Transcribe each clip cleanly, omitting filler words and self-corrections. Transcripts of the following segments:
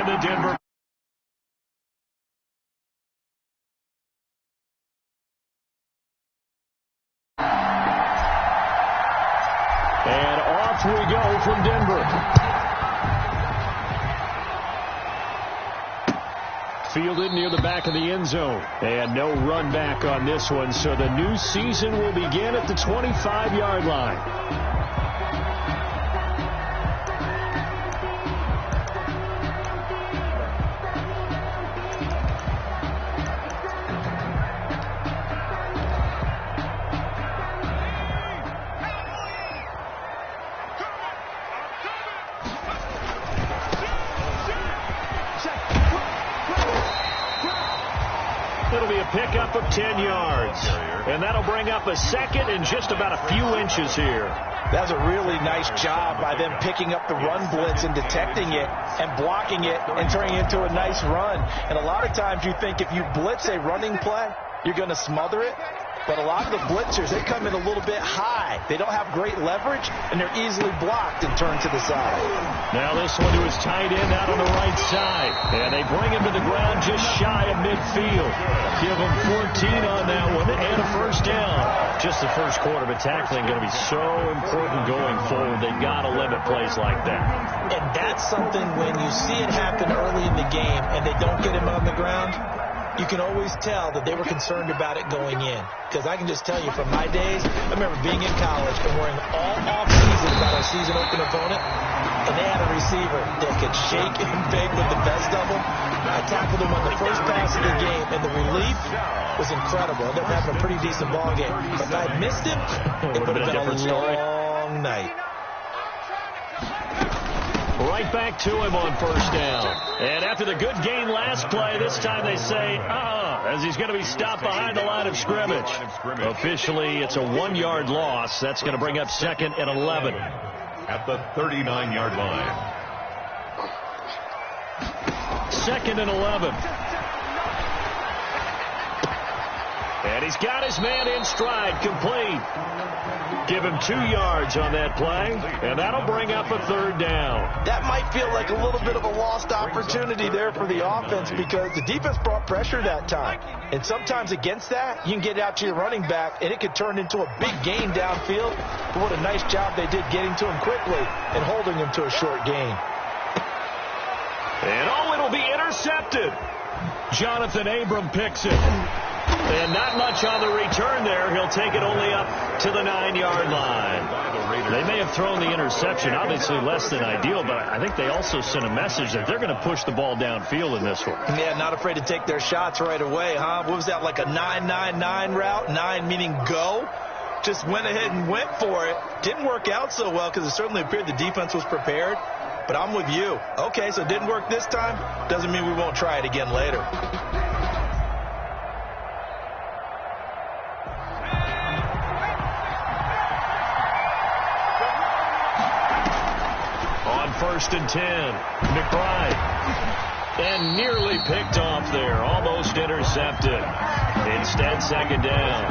the Denver. And off we go from Denver. Fielded near the back of the end zone. And no run back on this one, so the new season will begin at the 25-yard line. It'll be a pickup of 10 yards. And that'll bring up a second and just about a few inches here. That's a really nice job by them picking up the run blitz and detecting it and blocking it and turning it into a nice run. And a lot of times you think if you blitz a running play, you're going to smother it. But a lot of the blitzers, they come in a little bit high. They don't have great leverage, and they're easily blocked and turned to the side. Now this one to his tight end out on the right side. And they bring him to the ground just shy of midfield. Give him 14 on that one and a first down. Just the first quarter, but tackling going to be so important going forward. They've got to limit plays like that. And that's something when you see it happen early in the game and they don't get him on the ground, you can always tell that they were concerned about it going in. Because I can just tell you from my days, I remember being in college and worrying all off-season about our season-open opponent, and they had a receiver that could shake and bake with the best of them. I tackled him on the first pass of the game, and the relief was incredible. I ended up having a pretty decent ball game. But if I had missed him, it would have been a long night. Right back to him on first down. And after the good gain last play, this time they say, as he's going to be stopped behind the line of scrimmage. Officially, it's a 1-yard loss. That's going to bring up second and 11. At the 39-yard line. Second and 11. And he's got his man in stride, complete. Give him 2 yards on that play, and that'll bring up a third down. That might feel like a little bit of a lost opportunity there for the offense because the defense brought pressure that time. And sometimes against that, you can get out to your running back, and it could turn into a big gain downfield. But what a nice job they did getting to him quickly and holding him to a short gain. And it'll be intercepted. Jonathan Abram picks it. And not much on the return there. He'll take it only up to the 9-yard line. They may have thrown the interception, obviously less than ideal, but I think they also sent a message that they're going to push the ball downfield in this one. Yeah, not afraid to take their shots right away, huh? What was that, like a 9-9-9 route? 9 meaning go? Just went ahead and went for it. Didn't work out so well because it certainly appeared the defense was prepared. But I'm with you. Okay, so it didn't work this time. Doesn't mean we won't try it again later. First and 10. McBride. And nearly picked off there. Almost intercepted. Instead, second down.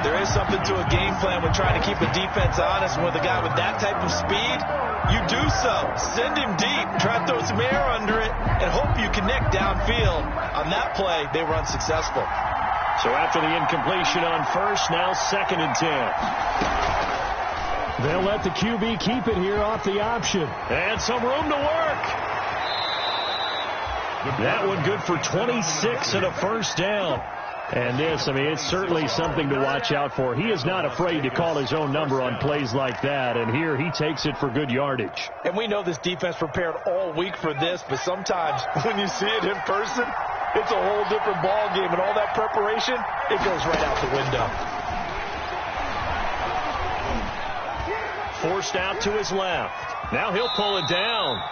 There is something to a game plan with trying to keep a defense honest. And with a guy with that type of speed, you do so. Send him deep. Try to throw some air under it and hope you connect downfield. On that play, they were unsuccessful. So after the incompletion on first, now second and 10. They'll let the QB keep it here off the option. And some room to work. That one good for 26 and a first down. And this, I mean, it's certainly something to watch out for. He is not afraid to call his own number on plays like that. And here he takes it for good yardage. And we know this defense prepared all week for this, but sometimes when you see it in person, it's a whole different ball game. And all that preparation, it goes right out the window. Forced out to his left. Now he'll pull it down.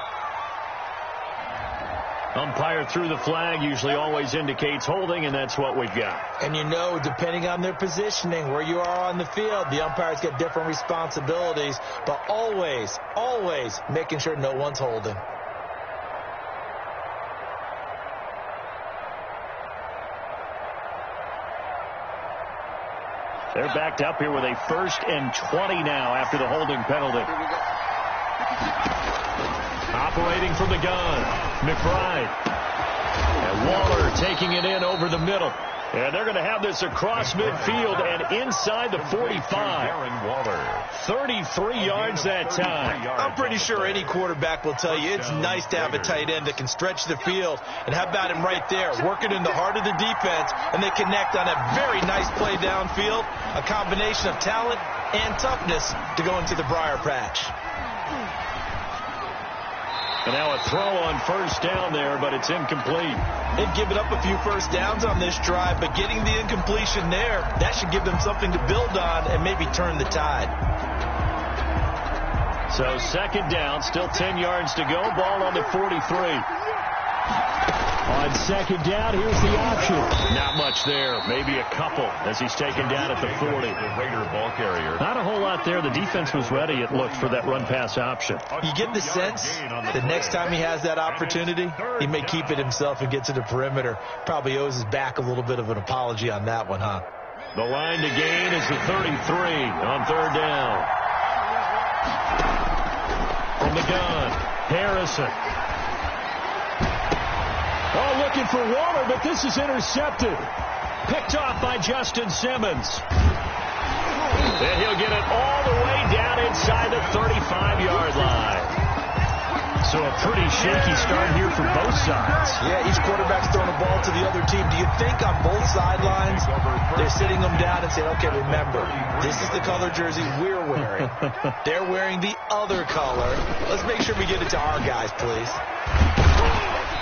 Umpire threw the flag, usually always indicates holding, and that's what we've got. And you know, depending on their positioning, where you are on the field, the umpires get different responsibilities, but always, always making sure no one's holding. They're backed up here with a 1st and 20 now after the holding penalty. Operating from the gun. McBride. And Waller taking it in over the middle. And they're going to have this across midfield and inside the 45. 33 yards that time. I'm pretty sure any quarterback will tell you it's nice to have a tight end that can stretch the field. And how about him right there, working in the heart of the defense, and they connect on a very nice play downfield, a combination of talent and toughness to go into the briar patch. And now a throw on first down there, but it's incomplete. They've given up a few first downs on this drive, but getting the incompletion there, that should give them something to build on and maybe turn the tide. So second down, still 10 yards to go. Ball on the 43. On second down, here's the option. Not much there. Maybe a couple as he's taken down at the 40. The Raider ball carrier. Not a whole lot there. The defense was ready, it looked, for that run-pass option. You get the sense that next time he has that opportunity, he may keep it himself and get to the perimeter. Probably owes his back a little bit of an apology on that one, huh? The line to gain is the 33 on third down. From the gun, Harrison. Oh, looking for Waller, but this is intercepted. Picked off by Justin Simmons. And he'll get it all the way down inside the 35-yard line. So a pretty shaky start here for both sides. Yeah, each quarterback's throwing a ball to the other team. Do you think on both sidelines they're sitting them down and saying, okay, remember, this is the color jersey we're wearing. They're wearing the other color. Let's make sure we get it to our guys, please.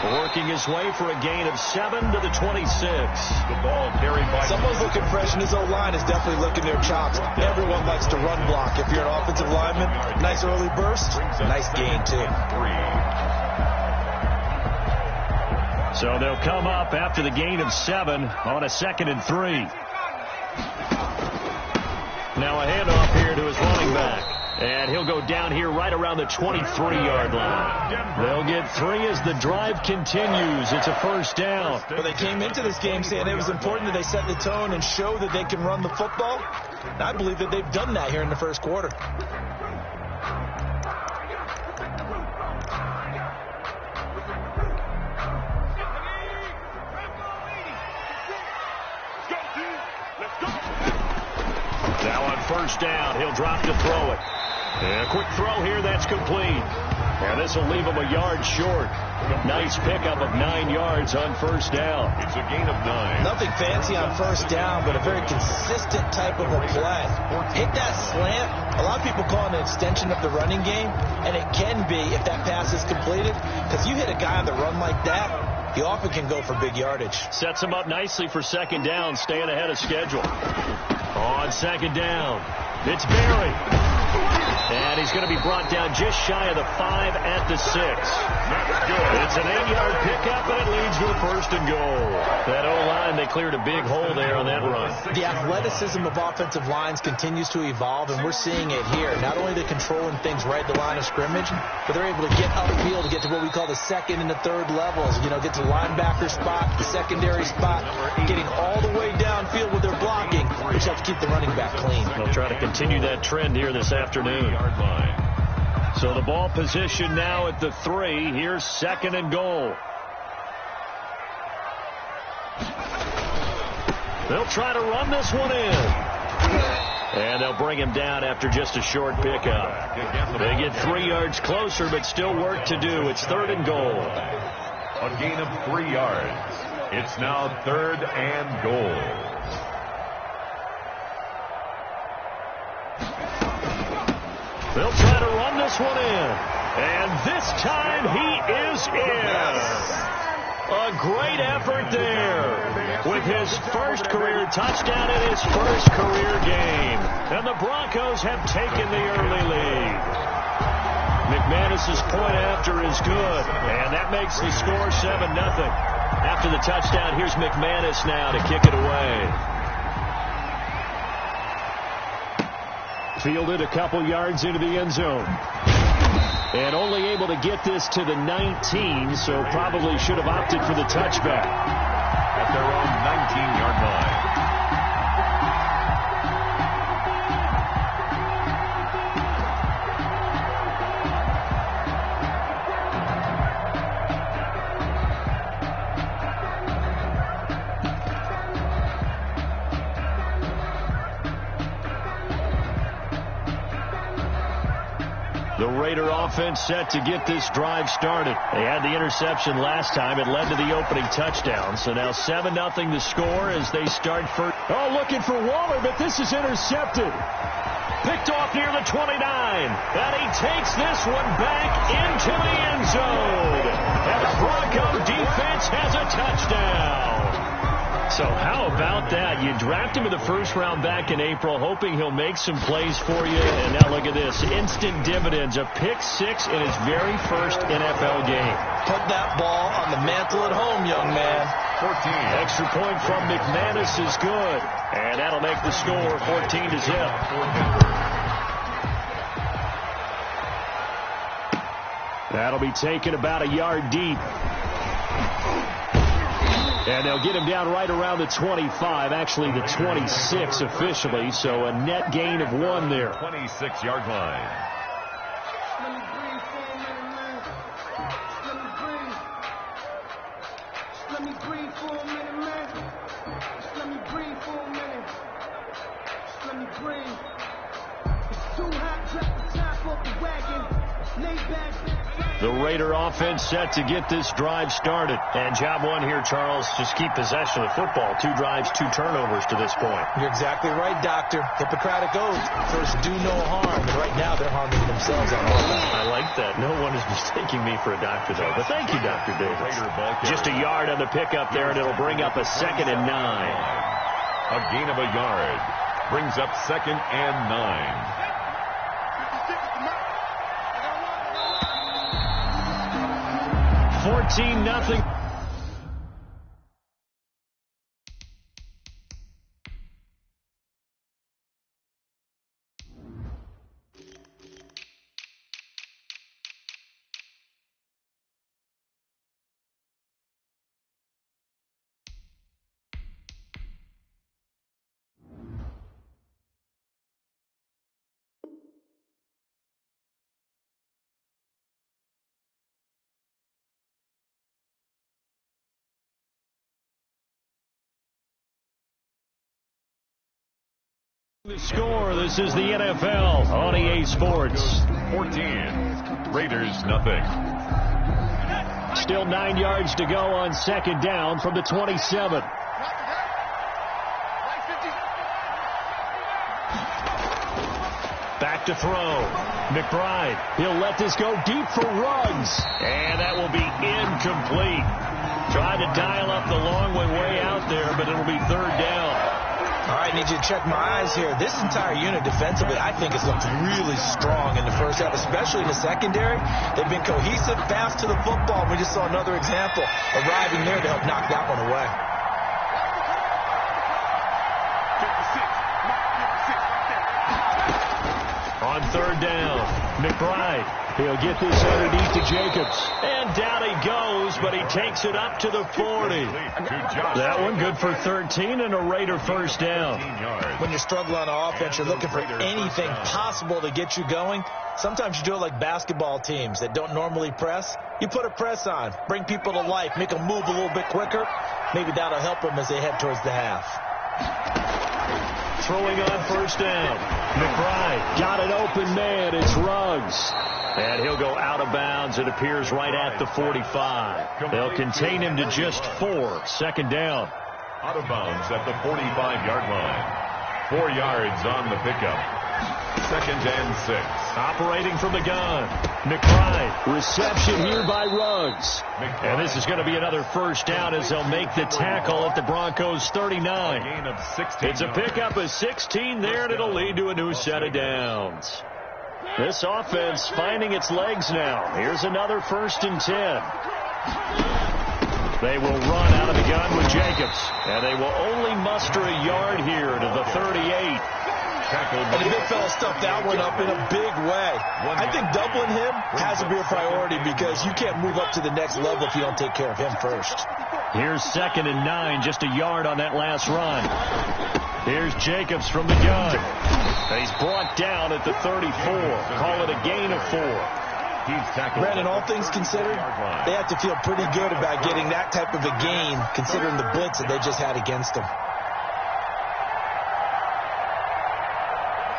Working his way for a gain of 7 to the 26. The ball carried by... Someone's looking fresh, and his O-line is definitely licking their chops. Everyone likes to run block. If you're an offensive lineman, nice early burst, nice gain, too. So they'll come up after the gain of 7 on a 2nd and 3. Now a handoff here to his running back. And he'll go down here right around the 23-yard line. They'll get 3 as the drive continues. It's a first down. Well, they came into this game saying it was important that they set the tone and show that they can run the football. And I believe that they've done that here in the first quarter. Now on first down, he'll drop to throw it. And a quick throw here, that's complete. And this will leave him a yard short. Nice pickup of 9 yards on first down. It's a gain of 9. Nothing fancy on first down, but a very consistent type of a play. Hit that slant. A lot of people call it an extension of the running game, and it can be if that pass is completed, because you hit a guy on the run like that, you often can go for big yardage. Sets him up nicely for second down, staying ahead of schedule. On second down, it's Berry. And he's going to be brought down just shy of the 5 at the 6. It's an 8-yard pickup, and it leads to a first and goal. That O-line, they cleared a big hole there on that run. The athleticism of offensive lines continues to evolve, and we're seeing it here. Not only are they controlling things right at the line of scrimmage, but they're able to get upfield to get to what we call the second and the third levels. You know, get to the linebacker spot, the secondary spot, getting all the way downfield with their blocking, which helps keep the running back clean. They'll try to continue that trend here this afternoon. So the ball position now at the 3. Here's second and goal. They'll try to run this one in. And they'll bring him down after just a short pickup. They get 3 yards closer, but still work to do. It's third and goal. A gain of 3 yards. It's now third and goal. They'll try to run this one in. And this time he is in. A great effort there with his first career touchdown in his first career game. And the Broncos have taken the early lead. McManus's point after is good. And that makes the score 7-0. After the touchdown, here's McManus now to kick it away. Fielded a couple yards into the end zone. And only able to get this to the 19, so probably should have opted for the touchback. At their own 19-yard line. Raider offense set to get this drive started. They had the interception last time. It led to the opening touchdown. So now 7-0 the score as they start first. Oh, looking for Waller, but this is intercepted. Picked off near the 29. And he takes this one back into the end zone. And the Bronco defense has a touchdown. So how about that? You draft him in the first round back in April, hoping he'll make some plays for you. And now look at this. Instant dividends. A pick six in his very first NFL game. Put that ball on the mantle at home, young man. 14. Extra point from McManus is good. And that'll make the score 14-0. That'll be taken about a yard deep. And they'll get him down right around the 25, actually the 26 officially, so a net gain of 1 there. 26-yard line. Let me breathe for a minute, man. Let me breathe for a minute. Let me breathe. It's too hot, drop the top off the wagon. Lay back. The Raider offense set to get this drive started. And job one here, Charles, just keep possession of the football. 2 drives, 2 turnovers to this point. You're exactly right, Doctor. Hippocratic oath. First, do no harm. And right now, they're harming themselves on offense. I like that. No one is mistaking me for a doctor, though. But thank you, Dr. Davis. Just a yard on the pickup there, and it'll bring up a 2nd and 9. A gain of a yard. Brings up 2nd and 9. 14-0. The score, this is the NFL on EA Sports. 14. Raiders nothing. Still 9 yards to go on 2nd down from the 27. Back to throw. McBride. He'll let this go deep for Ruggs. And that will be incomplete. Tried to dial up the long one way out there, but it'll be 3rd down. All right, need you to check my eyes here. This entire unit defensively, I think, has looked really strong in the first half, especially in the secondary. They've been cohesive, fast to the football. We just saw another example arriving there to help knock that one away. On 3rd down, McBride. He'll get this underneath to Jacobs. And down he goes, but he takes it up to the 40. That one good for 13 and a Raider 1st down. When you're struggling on offense, you're looking for anything possible to get you going. Sometimes you do it like basketball teams that don't normally press. You put a press on, bring people to life, make them move a little bit quicker. Maybe that'll help them as they head towards the half. Throwing on 1st down. McBride got an open man. It's Ruggs. And he'll go out of bounds. It appears right at the 45. They'll contain him to just 4. 2nd down. Out of bounds at the 45-yard line. 4 yards on the pickup. 2nd and 6. Operating from the gun. McBride. Reception here by Ruggs. And this is going to be another 1st down as they'll make the tackle at the Broncos 39. Gain of 16 It's a pickup of 16 there, and it'll lead to a new set of downs. This offense finding its legs now. Here's another 1st and 10. They will run out of the gun with Jacobs. And they will only muster a yard here to the 38. And the big fella stuffed that one up in a big way. I think doubling him has to be a priority because you can't move up to the next level if you don't take care of him first. Here's 2nd and 9, just a yard on that last run. Here's Jacobs from the gun. He's brought down at the 34. Call it a gain of 4. Brandon, all things considered, they have to feel pretty good about getting that type of a gain considering the blitz that they just had against them.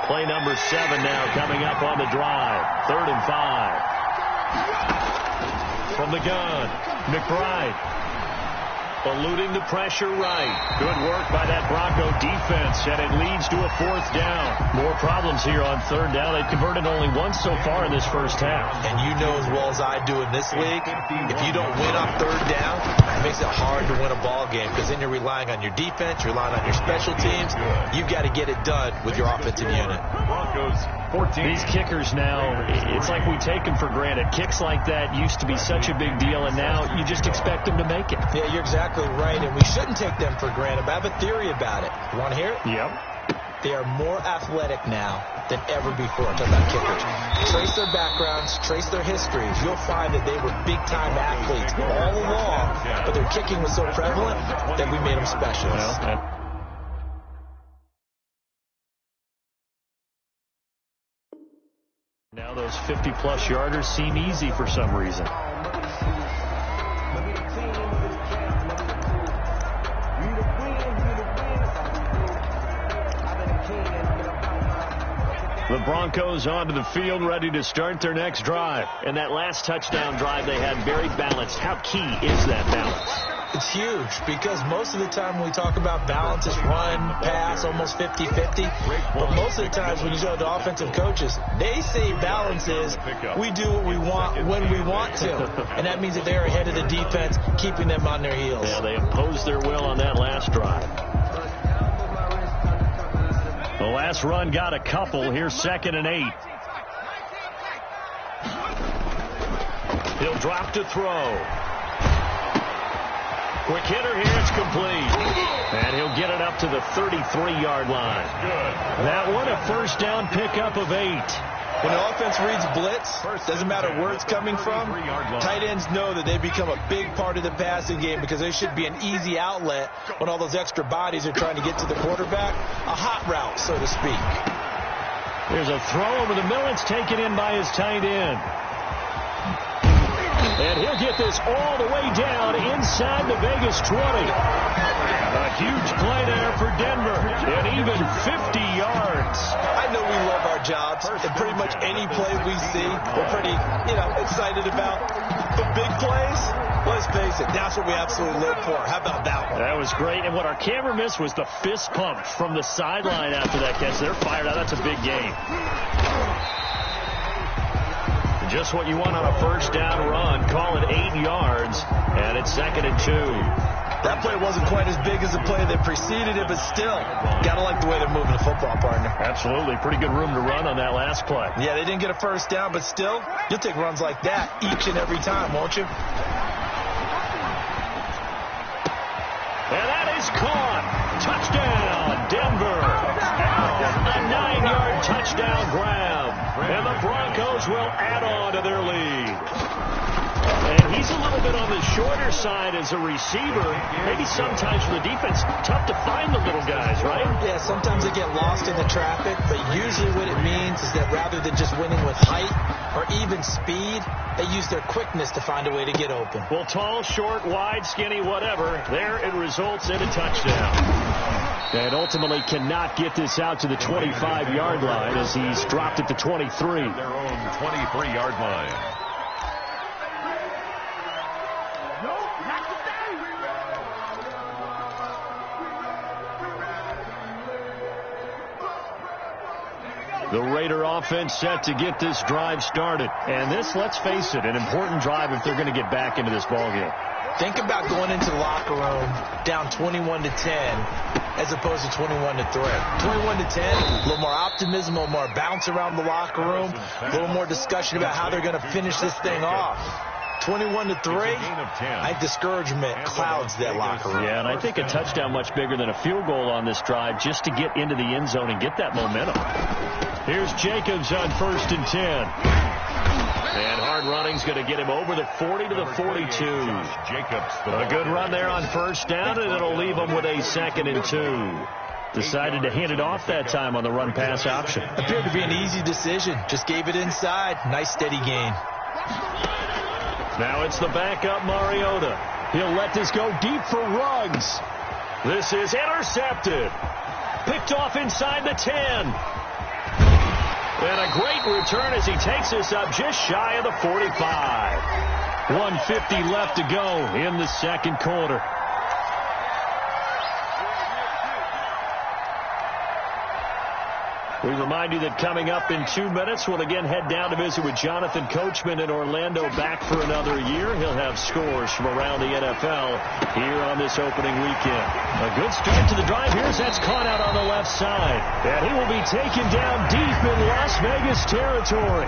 Play number 7 now coming up on the drive. 3rd and 5. From the gun, McBride. Eluding the pressure right. Good work by that Bronco defense, and it leads to a 4th down. More problems here on 3rd down. They've converted only once so far in this first half. And you know as well as I do in this league, if you don't win on 3rd down, it makes it hard to win a ball game because then you're relying on your defense, you're relying on your special teams. You've got to get it done with your offensive unit. Broncos 14. These kickers now, it's like we take them for granted. Kicks like that used to be such a big deal, and now you just expect them to make it. Yeah, you're exactly right, and we shouldn't take them for granted, but I have a theory about it. You want to hear it? Yep. They are more athletic now than ever before. I'm talking about kickers. Trace their backgrounds, trace their histories. You'll find that they were big-time athletes all along, but their kicking was so prevalent that we made them specialists. Now those 50-plus yarders seem easy for some reason. The Broncos onto the field, ready to start their next drive. And that last touchdown drive they had very balanced. How key is that balance? It's huge because most of the time when we talk about balance, it's run, pass, almost 50-50. But most of the times when you go to offensive coaches, they say balance is we do what we want when we want to. And that means that they're ahead of the defense, keeping them on their heels. Yeah, they imposed their will on that last drive. The last run got a couple. Here's 2nd and 8. He'll drop to throw. Quick hitter here, it's complete. And he'll get it up to the 33-yard line. Good. That one a first down pickup of 8. When the offense reads blitz, doesn't matter where it's coming from, tight ends know that they become a big part of the passing game because they should be an easy outlet when all those extra bodies are trying to get to the quarterback. A hot route, so to speak. There's a throw over the middle. It's taken in by his tight end. And he'll get this all the way down inside the Vegas 20. A huge play there for Denver. And even 50 yards. I know we love our jobs. And pretty much any play we see, we're pretty, excited about. But big plays, let's face it, that's what we absolutely live for. How about that one? That was great. And what our camera missed was the fist pump from the sideline after that catch. They're fired out. That's a big game. Just what you want on a first down run. Call it 8 yards, and it's 2nd and 2. That play wasn't quite as big as the play that preceded it, but still, got to like the way they're moving the football, partner. Absolutely. Pretty good room to run on that last play. Yeah, they didn't get a first down, but still, you'll take runs like that each and every time, won't you? And that is caught. Touchdown, Denver. A 9-yard touchdown grab. And the Broncos will add on to their lead. And he's a little bit on the shorter side as a receiver. Maybe sometimes for the defense, tough to find the little guys, right? Yeah, sometimes they get lost in the traffic, but usually what it means is that rather than just winning with height or even speed, they use their quickness to find a way to get open. Well, tall, short, wide, skinny, whatever, there it results in a touchdown. And ultimately cannot get this out to the 25-yard line as he's dropped at the 23. Their own 23-yard line. The Raider offense set to get this drive started. And this, let's face it, an important drive if they're going to get back into this ballgame. Think about going into the locker room down 21-10 as opposed to 21-3. 21-10, a little more optimism, a little more bounce around the locker room, a little more discussion about how they're going to finish this thing off. 21-3, I think discouragement clouds that locker room. Yeah, and I think a touchdown much bigger than a field goal on this drive just to get into the end zone and get that momentum. Here's Jacobs on 1st and 10. And hard running's going to get him over the 40 to the 42. Jacobs. A good run there on first down, and it'll leave him with a 2nd and 2. Decided to hand it off that time on the run-pass option. Appeared to be an easy decision. Just gave it inside. Nice steady gain. Now it's the backup Mariota. He'll let this go deep for Ruggs. This is intercepted. Picked off inside the 10. And a great return as he takes us up just shy of the 45. 1:50 left to go in the second quarter. We remind you that coming up in 2 minutes, we'll again head down to visit with Jonathan Coachman in Orlando, back for another year. He'll have scores from around the NFL here on this opening weekend. A good start to the drive. Here's that's caught out on the left side. And he will be taken down deep in Las Vegas territory.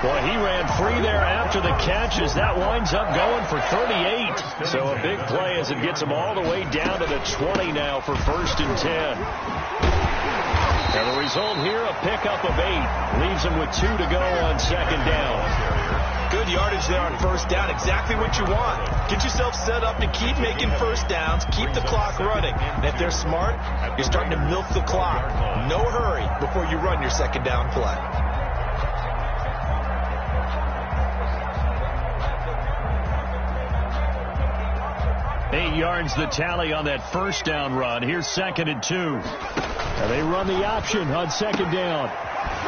Boy, he ran free there after the catch as that winds up going for 38. So a big play as it gets him all the way down to the 20 now for 1st and 10. And the result here, a pickup of 8. Leaves him with 2 to go on 2nd down. Good yardage there on 1st down. Exactly what you want. Get yourself set up to keep making 1st downs. Keep the clock running. And if they're smart, you're starting to milk the clock. No hurry before you run your 2nd down play. Eight yards the tally on that 1st down run. Here's 2nd and 2. And they run the option on 2nd down.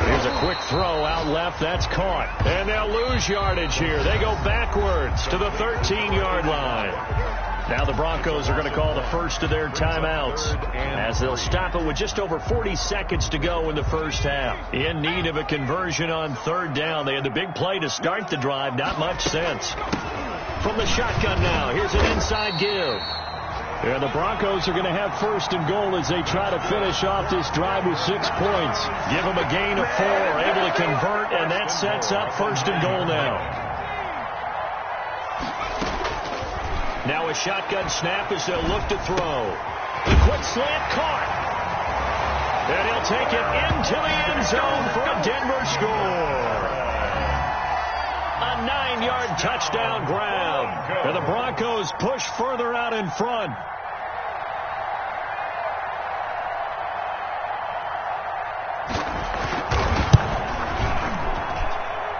Here's a quick throw out left. That's caught. And they'll lose yardage here. They go backwards to the 13-yard line. Now the Broncos are going to call the first of their timeouts as they'll stop it with just over 40 seconds to go in the first half. In need of a conversion on 3rd down. They had the big play to start the drive. Not much sense. From the shotgun now, here's an inside give. And the Broncos are going to have 1st and goal as they try to finish off this drive with 6 points. Give them a gain of 4, able to convert, and that sets up 1st and goal now. Now a shotgun snap as they'll look to throw. The quick slant caught. And he'll take it into the end zone for a Denver score. A 9-yard touchdown grab. And the Broncos push further out in front.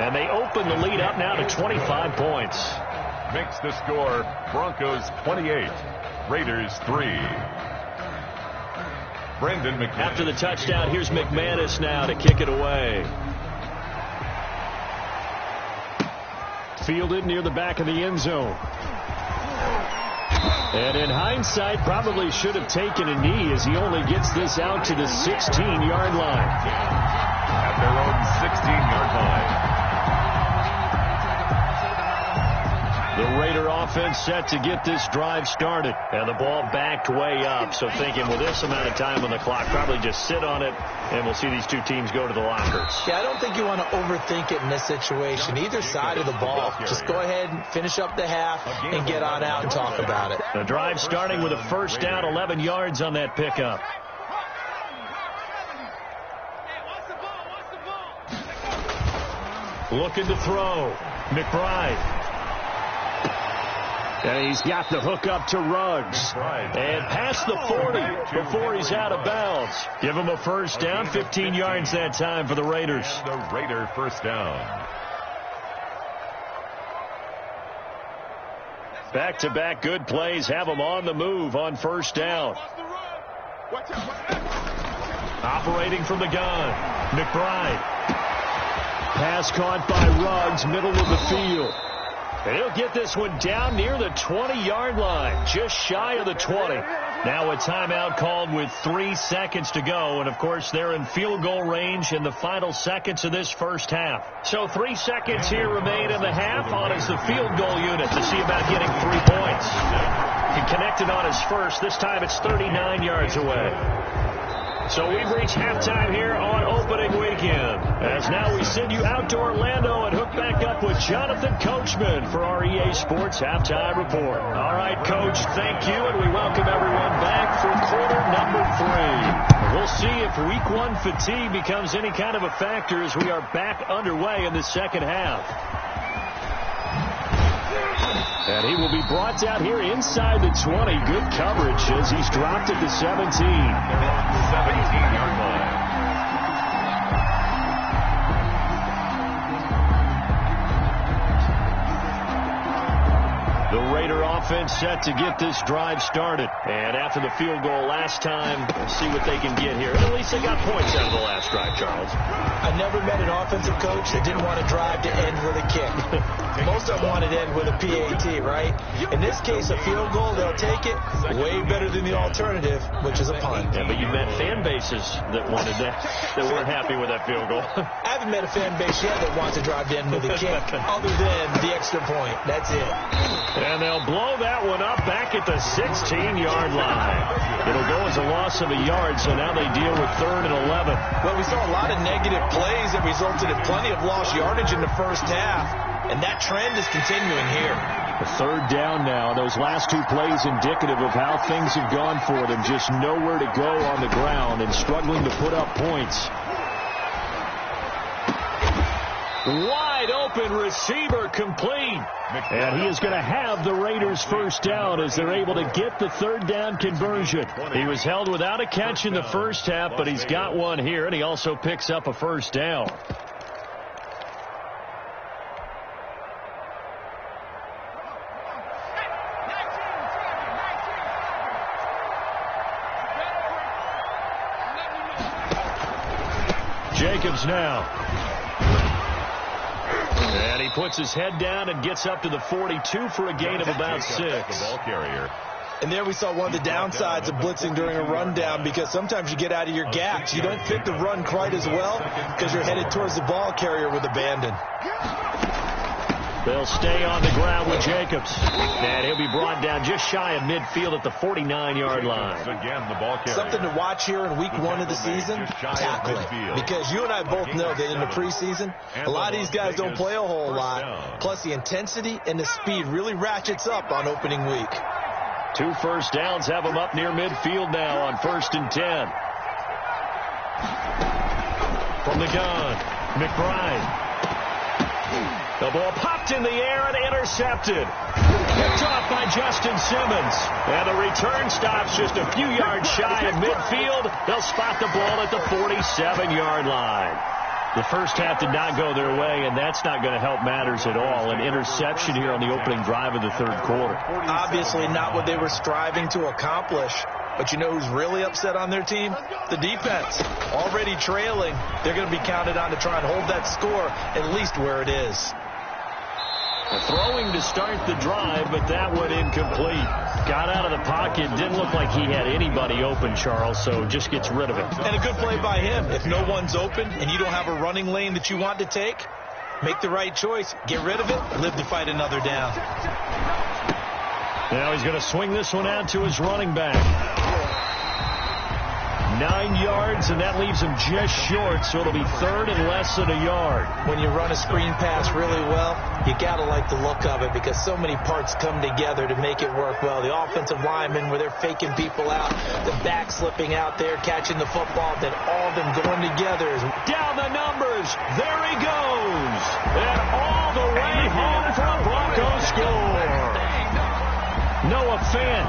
And they open the lead up now to 25 points. Makes the score Broncos 28, Raiders 3. Brendan McManus. After the touchdown, here's McManus now to kick it away. Fielded near the back of the end zone. And in hindsight, probably should have taken a knee as he only gets this out to the 16-yard line. At their own 16-yard line. The Raider offense set to get this drive started. And the ball backed way up. So thinking with this amount of time on the clock, probably just sit on it, and we'll see these two teams go to the lockers. Yeah, I don't think you want to overthink it in this situation. Either side of the ball. Just go ahead and finish up the half and get on out and talk about it. The drive starting with a 1st down, 11 yards on that pickup. Looking to throw. McBride. And he's got the hook up to Ruggs. And past the 40 before he's out of bounds. Give him a 1st down, 15 yards that time for the Raiders. The Raider 1st down. Back-to-back good plays have them on the move on 1st down. Operating from the gun, McBride. Pass caught by Ruggs, middle of the field. And he'll get this one down near the 20-yard line, just shy of the 20. Now a timeout called with 3 seconds to go. And, of course, they're in field goal range in the final seconds of this first half. So 3 seconds here remain in the half on as the field goal unit to see about getting 3 points. He connected on his first. This time it's 39 yards away. So we've reached halftime here on opening weekend. As now we send you out to Orlando and hook back up with Jonathan Coachman for our EA Sports Halftime Report. All right, Coach, thank you, and we welcome everyone back for quarter number 3. We'll see if week 1 fatigue becomes any kind of a factor as we are back underway in the second half. And he will be brought down here inside the 20. Good coverage as he's dropped at the 17. 17-yard line. The Raider offense set to get this drive started. And after the field goal last time, we'll see what they can get here. And at least they got points out of the last drive, Charles. I never met an offensive coach that didn't want to drive to end with a kick. Most of them wanted to end with a PAT, right? In this case, a field goal, they'll take it. Way better than the alternative, which is a punt. Yeah, but you met fan bases that wanted that weren't happy with that field goal. I haven't met a fan base yet that wants to drive to end with a kick, other than the extra point. That's it. And they'll blow that one up back at the 16-yard line. It'll go as a loss of a yard, so now they deal with 3rd and 11. Well, we saw a lot of negative plays that resulted in plenty of lost yardage in the first half, and that trend is continuing here. A 3rd down now. Those last 2 plays indicative of how things have gone for them. Just nowhere to go on the ground and struggling to put up points. Wide open receiver complete. And he is going to have the Raiders first down as they're able to get the 3rd down conversion. He was held without a catch in the first half, but he's got one here, and he also picks up a first down. Jacobs now. And he puts his head down and gets up to the 42 for a gain of about 6. The ball carrier. And there we saw one of the downsides of blitzing during a rundown, because sometimes you get out of your gaps. You don't fit the run quite as well because you're headed towards the ball carrier with abandon. They'll stay on the ground with Jacobs. And he'll be brought down just shy of midfield at the 49-yard line. Again, the ball carrier. Something to watch here in week 1 of the season, tackling. Because you and I both know that in the preseason, a lot of these guys don't play a whole lot. Plus, the intensity and the speed really ratchets up on opening week. 2 first downs have them up near midfield now on 1st and 10. From the gun, McBride. The ball popped in the air and intercepted. Picked off by Justin Simmons. And the return stops just a few yards shy of midfield. They'll spot the ball at the 47-yard line. The first half did not go their way, and that's not going to help matters at all. An interception here on the opening drive of the 3rd quarter. Obviously not what they were striving to accomplish. But you know who's really upset on their team? The defense. Already trailing. They're going to be counted on to try and hold that score at least where it is. Throwing to start the drive, but that one incomplete. Got out of the pocket. Didn't look like he had anybody open, Charles, so just gets rid of it. And a good play by him. If no one's open and you don't have a running lane that you want to take, make the right choice. Get rid of it. Live to fight another down. Now he's going to swing this one out to his running back. 9 yards, and that leaves him just short, so it'll be 3rd and less than a yard. When you run a screen pass really well, you got to like the look of it because so many parts come together to make it work well. The offensive linemen, where they're faking people out, the back slipping out there, catching the football, then all of them going together. Down the numbers. There he goes. And all the way home for a Broncos score. Noah Fant,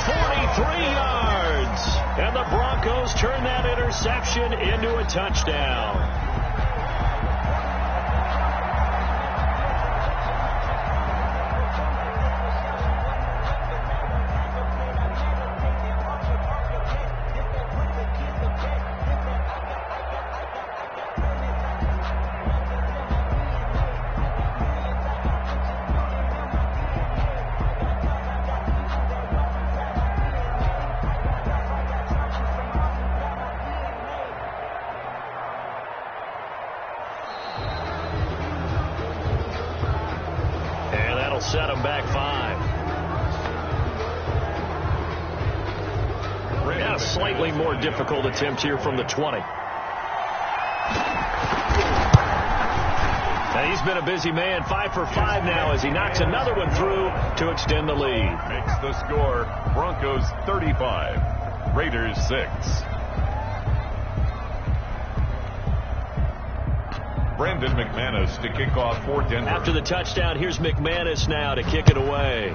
43 yards. And the Broncos turn that interception into a touchdown. Set him back 5. Yeah, a slightly more difficult attempt here from the 20. And he's been a busy man, 5 for 5 now as he knocks another one through to extend the lead. Makes the score Broncos 35, Raiders 6. Brandon McManus to kick off for Denver. After the touchdown, here's McManus now to kick it away.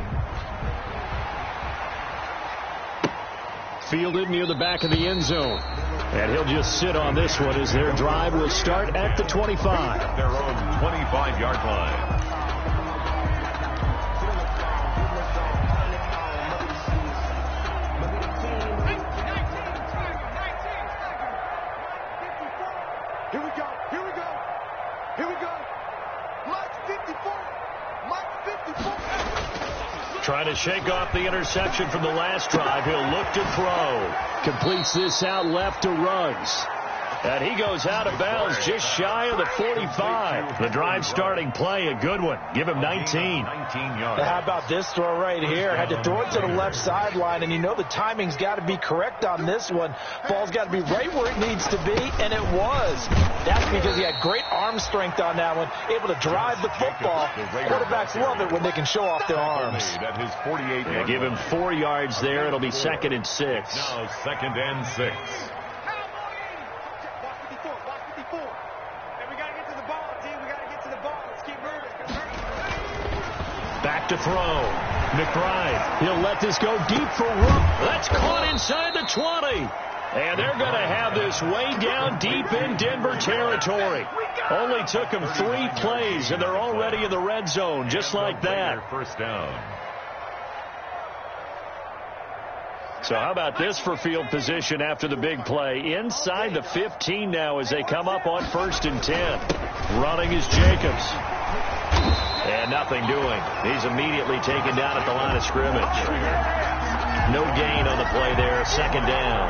Fielded near the back of the end zone. And he'll just sit on this one as their drive will start at the 25. Their own 25-yard line. Trying to shake off the interception from the last drive. He'll look to throw. Completes this out left to Ruggs. And he goes out of bounds just shy of the 45. The drive starting play, a good one. Give him 19. 19 yards. How about this throw right here? Had to throw it to the left sideline, and you know the timing's got to be correct on this one. Ball's got to be right where it needs to be, and it was. That's because he had great arm strength on that one, able to drive the football. Quarterbacks love it when they can show off their arms. Yeah, give him 4 yards there. It'll be 2nd and 6. Now 2nd and 6. Back to throw. McBride. He'll let this go deep for Rook. That's caught inside the 20. And they're going to have this way down deep in Denver territory. Only took them 3 plays, and they're already in the red zone, just like that. First down. So how about this for field position after the big play? Inside the 15 now as they come up on 1st and 10. Running is Jacobs. And nothing doing. He's immediately taken down at the line of scrimmage. No gain on the play there. 2nd down.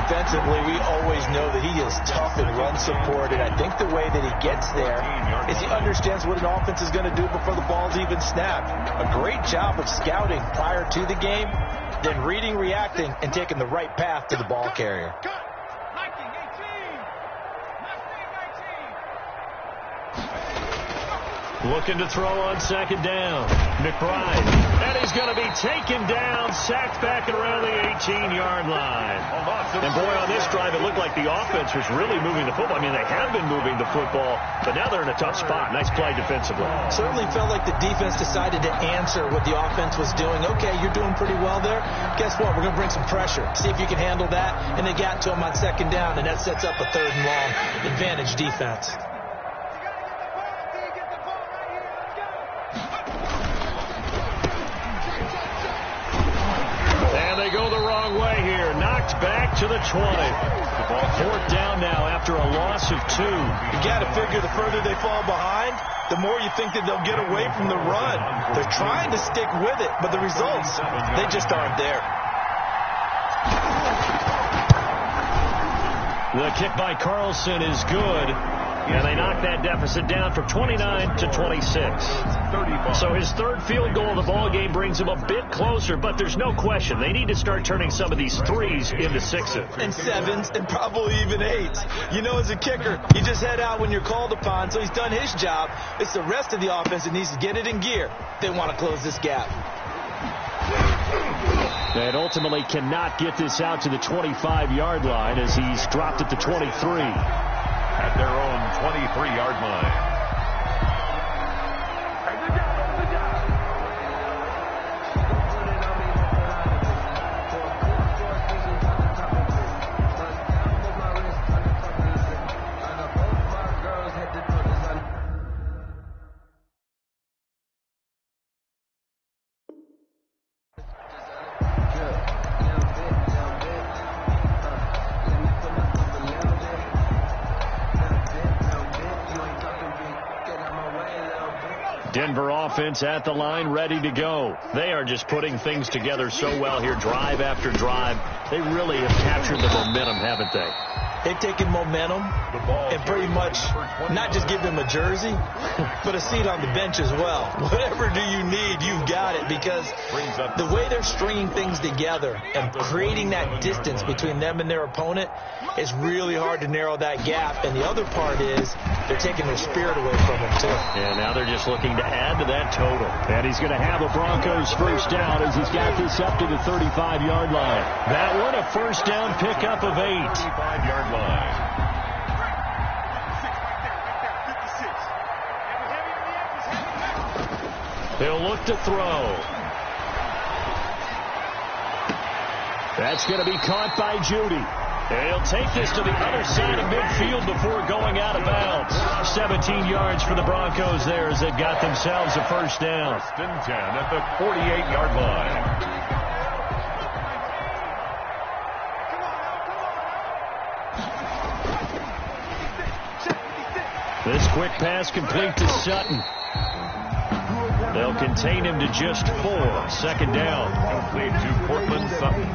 Defensively, we always know that he is tough in run support, and I think the way that he gets there is he understands what an offense is going to do before the ball's even snapped. A great job of scouting prior to the game, then reading, reacting, and taking the right path to the ball carrier. Looking to throw on 2nd down. McBride. And he's going to be taken down, sacked back around the 18-yard line. And boy, on this drive, it looked like the offense was really moving the football. I mean, they have been moving the football, but now they're in a tough spot. Nice play defensively. Certainly felt like the defense decided to answer what the offense was doing. Okay, you're doing pretty well there. Guess what? We're going to bring some pressure. See if you can handle that. And they got to him on 2nd down, and that sets up a 3rd and long. Advantage defense. They go the wrong way here. Knocked back to the 20. 4th down now after a loss of 2. You got to figure the further they fall behind, the more you think that they'll get away from the run. They're trying to stick with it, but the results, they just aren't there. The kick by Carlson is good. And they knock that deficit down from 29 to 26. So his 3rd field goal of the ball game brings him a bit closer, but there's no question they need to start turning some of these 3s into 6s. And 7s, and probably even 8s. You know, as a kicker, you just head out when you're called upon, so he's done his job. It's the rest of the offense that needs to get it in gear. They want to close this gap. And ultimately cannot get this out to the 25-yard line as he's dropped at the 23. At their own 23-yard line. Denver offense at the line, ready to go. They are just putting things together so well here, drive after drive. They really have captured the momentum, haven't they? They've taken momentum and pretty much not just give them a jersey, but a seat on the bench as well. Whatever do you need, you've got it, because the way they're stringing things together and creating that distance between them and their opponent is really hard to narrow that gap. And the other part is they're taking their spirit away from them, too. And now they're just looking to add to that total. And he's going to have a Broncos 1st down as he's got this up to the 35-yard line. That one, a 1st down pickup of 8. 35-yard line. He'll look to throw. That's going to be caught by Judy. And he'll take this to the other side of midfield before going out of bounds. 17 yards for the Broncos there as they've got themselves a 1st down. 1st and 10 at the 48-yard line. This quick pass complete to Sutton. They'll contain him to just 4. Second down. Complete to Portland Sutton.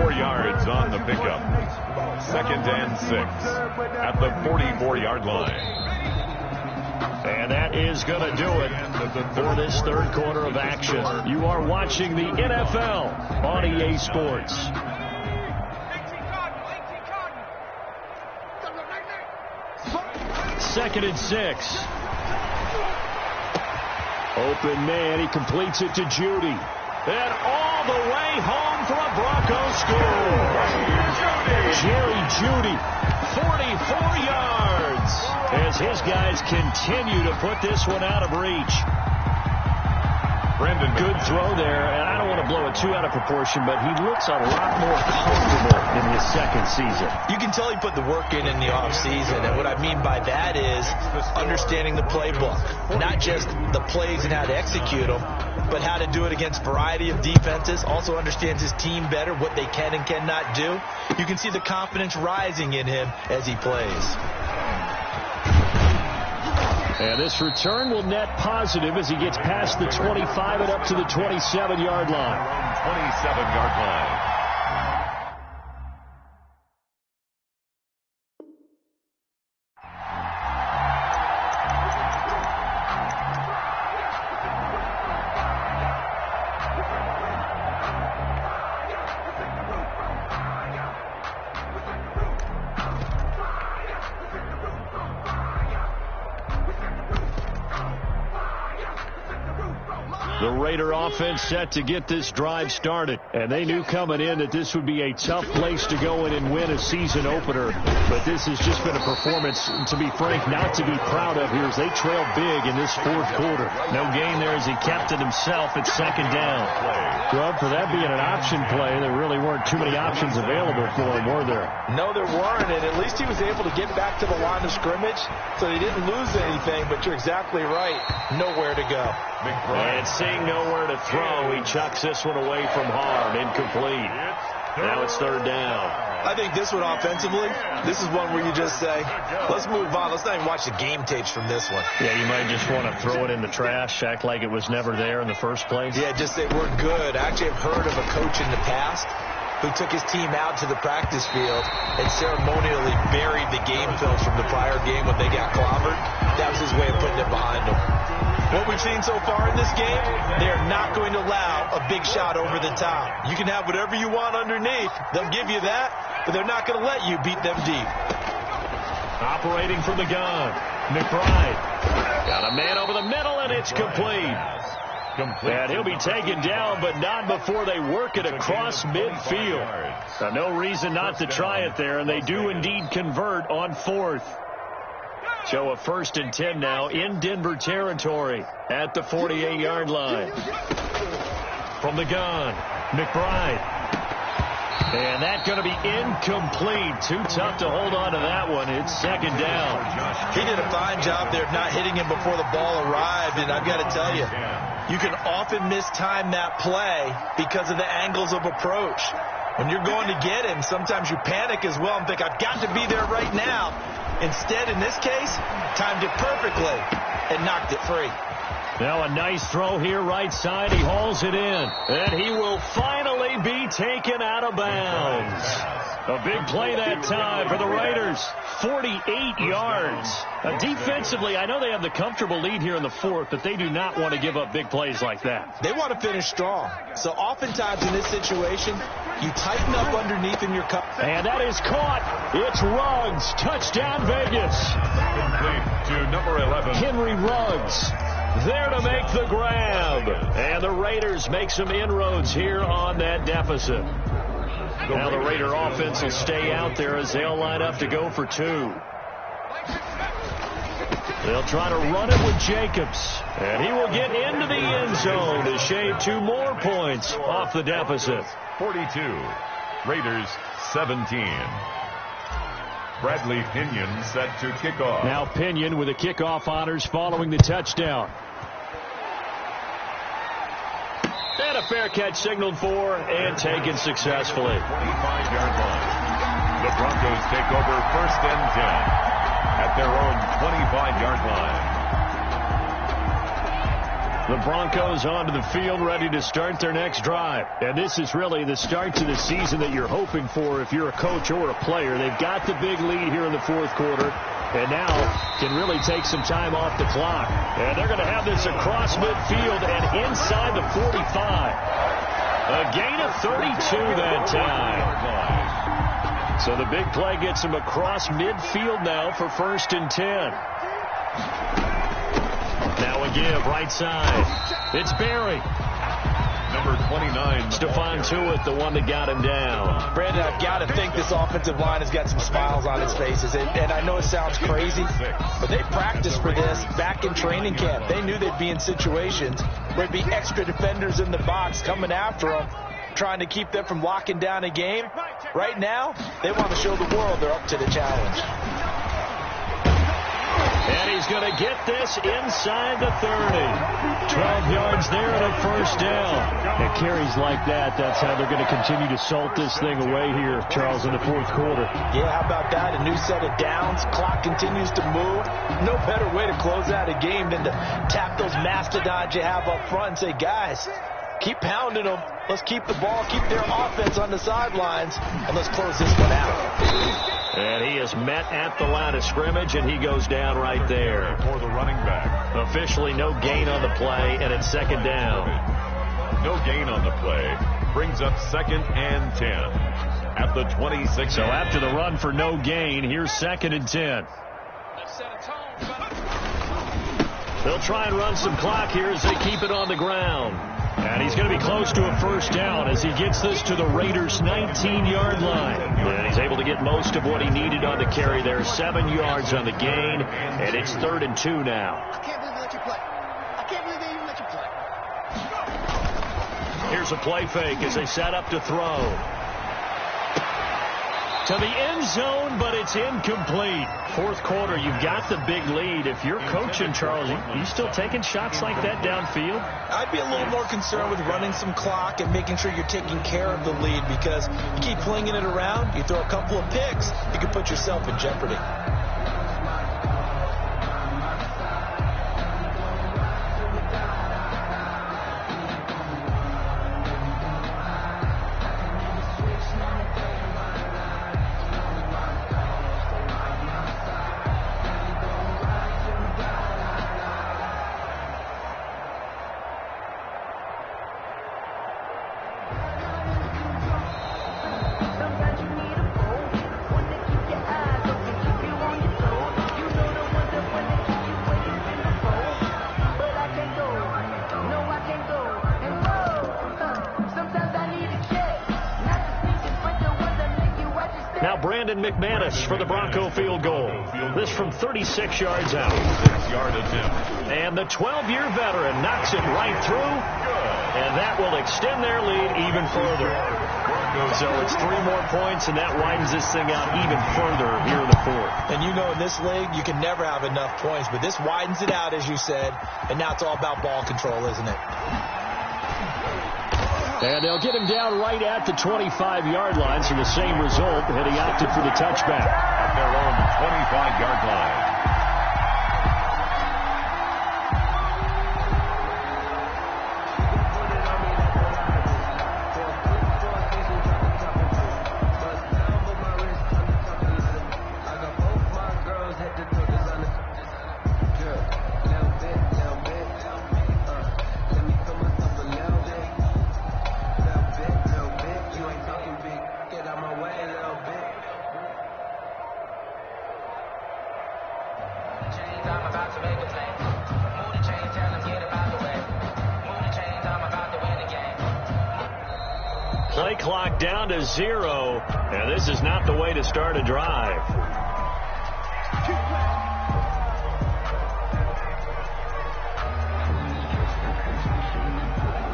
4 yards on the pickup. 2nd and 6 at the 44-yard line. And that is going to do it for this third quarter of action. You are watching the NFL on EA Sports. Second and 6. Open man. He completes it to Judy. And all the way home for a Broncos score. Jerry Judy, 44 yards, as his guys continue to put this one out of reach. Brandon, good throw there, and I don't want to blow it too out of proportion, but he looks a lot more comfortable in his second season. You can tell he put the work in the offseason, and what I mean by that is understanding the playbook, not just the plays and how to execute them, but how to do it against a variety of defenses. Also understands his team better, what they can and cannot do. You can see the confidence rising in him as he plays. And this return will net positive as he gets past the 25 and up to the 27-yard line. 27-yard line. The Raider offense set to get this drive started. And they knew coming in that this would be a tough place to go in and win a season opener. But this has just been a performance, to be frank, not to be proud of here as they trail big in this fourth quarter. No gain there as he kept it himself at second down. Well, for that being an option play, there really weren't too many options available for him, were there? No, there weren't, and at least he was able to get back to the line of scrimmage, so he didn't lose anything, but you're exactly right. Nowhere to go. And seeing nowhere to throw, he chucks this one away from harm. Incomplete. Now it's third down. I think this one offensively, this is one where you just say, let's move on. Let's not even watch the game tapes from this one. Yeah, you might just want to throw it in the trash, act like it was never there in the first place. Yeah, just say we're good. I actually have heard of a coach in the past who took his team out to the practice field and ceremonially buried the game films from the prior game when they got clobbered. That was his way of putting it behind them. What we've seen so far in this game, they're not going to allow a big shot over the top. You can have whatever you want underneath. They'll give you that, but they're not going to let you beat them deep. Operating from the gun, McBride. Got a man over the middle, and it's complete. And he'll be taken down, but not before they work it across midfield. Now, no reason not to try it there, and they do indeed convert on fourth. So a 1st and 10 now in Denver territory at the 48-yard line. From the gun, McBride. And that's going to be incomplete. Too tough to hold on to that one. It's second down. He did a fine job there of not hitting him before the ball arrived, and I've got to tell you, you can often mistime that play because of the angles of approach. When you're going to get him, sometimes you panic as well and think, I've got to be there right now. Instead, in this case, timed it perfectly and knocked it free. Now a nice throw here right side. He hauls it in. And he will finally be taken out of bounds. A big play that time for the Raiders. 48 yards. Defensively, I know they have the comfortable lead here in the fourth, but they do not want to give up big plays like that. They want to finish strong. So oftentimes in this situation, you tighten up underneath in your cup. And that is caught. It's Ruggs. Touchdown, Vegas. Complete to number 11. Henry Ruggs there to make the grab. And the Raiders make some inroads here on that deficit. Now the Raider offense will stay out there as they'll line up to go for 2. They'll try to run it with Jacobs. And he will get into the end zone to shave 2 more points off the deficit. 42. Raiders 17. Bradley Pinion set to kick off. Now Pinion with the kickoff honors following the touchdown. And a fair catch signaled for and taken successfully. 25-yard line. The Broncos take over 1st and 10 at their own 25-yard line. The Broncos onto the field, ready to start their next drive. And this is really the start to the season that you're hoping for if you're a coach or a player. They've got the big lead here in the fourth quarter, and now can really take some time off the clock. And they're going to have this across midfield and inside the 45. A gain of 32 that time. So the big play gets him across midfield now for 1st and 10. Now a give, right side. It's Barry. Number 29. Stephon Tuitt, the one that got him down. Brandon, I've got to think this offensive line has got some smiles on its faces. And I know it sounds crazy, but they practiced for this back in training camp. They knew they'd be in situations where there'd be extra defenders in the box coming after them, trying to keep them from locking down a game. Right now, they want to show the world they're up to the challenge. And he's going to get this inside the 30. 12 yards there and a 1st down. And carries like that, that's how they're going to continue to salt this thing away here, Charles, in the fourth quarter. Yeah, how about that? A new set of downs. Clock continues to move. No better way to close out a game than to tap those mastodons you have up front and say, guys, keep pounding them. Let's keep the ball, keep their offense on the sidelines, and let's close this one out. And he is met at the line of scrimmage, and he goes down right there. For the running back. Officially no gain on the play, and it's 2nd down. No gain on the play. Brings up 2nd and 10 at the 26. So after the run for no gain, here's 2nd and 10. They'll try and run some clock here as they keep it on the ground. And he's going to be close to a 1st down as he gets this to the Raiders' 19-yard line. And he's able to get most of what he needed on the carry there. 7 yards on the gain, and it's 3rd and 2 now. I can't believe they let you play. I can't believe they even let you play. Here's a play fake as they set up to throw. To the end zone, but it's incomplete. Fourth quarter, you've got the big lead. If you're coaching, Charles, you still taking shots like that downfield? I'd be a little more concerned with running some clock and making sure you're taking care of the lead, because you keep flinging it around, you throw a couple of picks, you can put yourself in jeopardy. Brandon McManus for the Bronco field goal. This from 36 yards out. 6-yard attempt. And the 12-year veteran knocks it right through. And that will extend their lead even further. So it's 3 more points, and that widens this thing out even further here in the fourth. And you know, in this league, you can never have enough points, but this widens it out, as you said, and now it's all about ball control, isn't it? And they'll get him down right at the 25-yard line, so the same result, and he opted for the touchback. At their own 25-yard line. Play clock down to 0, and this is not the way to start a drive.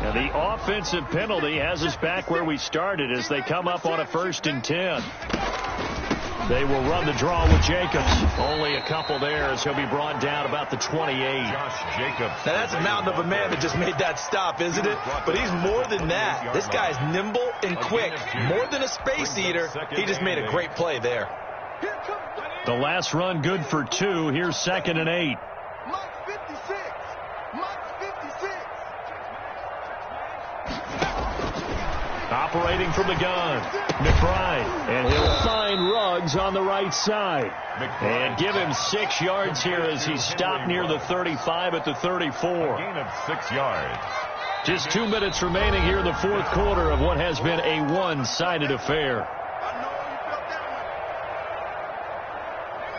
And the offensive penalty has us back where we started as they come up on a 1st and 10. They will run the draw with Jacobs. Only a couple there as he'll be brought down about the 28. Josh Jacobs. Now that's a mountain of a man that just made that stop, isn't it? But he's more than that. This guy's nimble and quick. More than a space eater. He just made a great play there. The last run good for 2. Here's 2nd and 8. Mike 56. Mike 56. Operating from the gun, McBride. And he'll find Ruggs on the right side. And give him 6 yards here as he stopped near the 35 at the 34. A gain of 6 yards. Just 2 minutes remaining here in the fourth quarter of what has been a one-sided affair.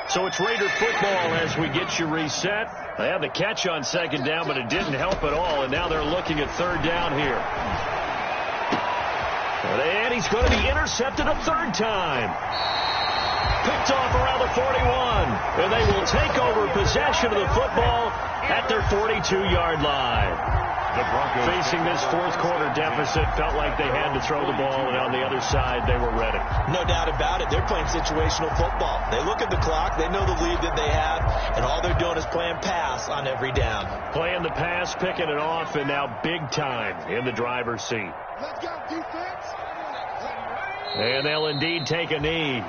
So it's Raider football as we get you reset. They had the catch on second down, but it didn't help at all, and now they're looking at third down here. And he's going to be intercepted a third time. Picked off around the 41, and they will take over possession of the football at their 42-yard line. The Broncos facing this fourth quarter deficit, felt like they had to throw the ball, and on the other side, they were ready. No doubt about it. They're playing situational football. They look at the clock. They know the lead that they have, and all they're doing is playing pass on every down. Playing the pass, picking it off, and now big time in the driver's seat. Let's go, defense. And they'll indeed take a knee.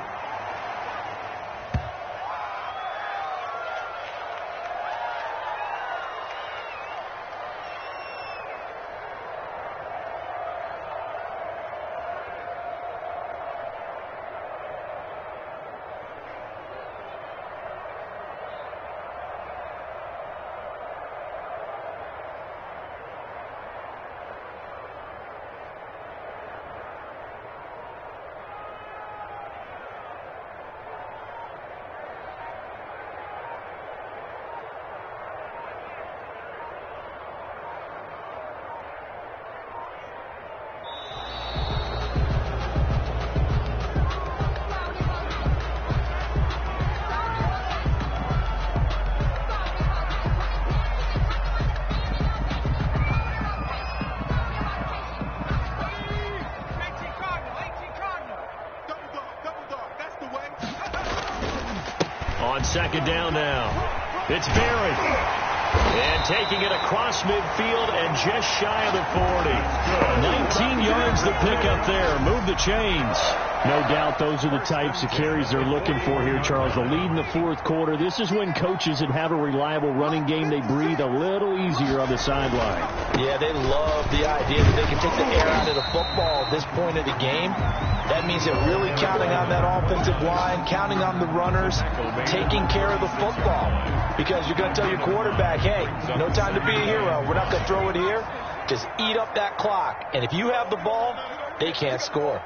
Second down now. It's Berry. And taking it across midfield and just shy of the 40. 19 yards to pick up there. Move the chains. No doubt those are the types of carries they're looking for here, Charles. The lead in the fourth quarter. This is when coaches that have a reliable running game, they breathe a little easier on the sideline. Yeah, they love the idea that they can take the air out of the football at this point of the game. That means they're really counting on that offensive line, counting on the runners, taking care of the football. Because you're going to tell your quarterback, hey, no time to be a hero. We're not going to throw it here. Just eat up that clock. And if you have the ball, they can't score.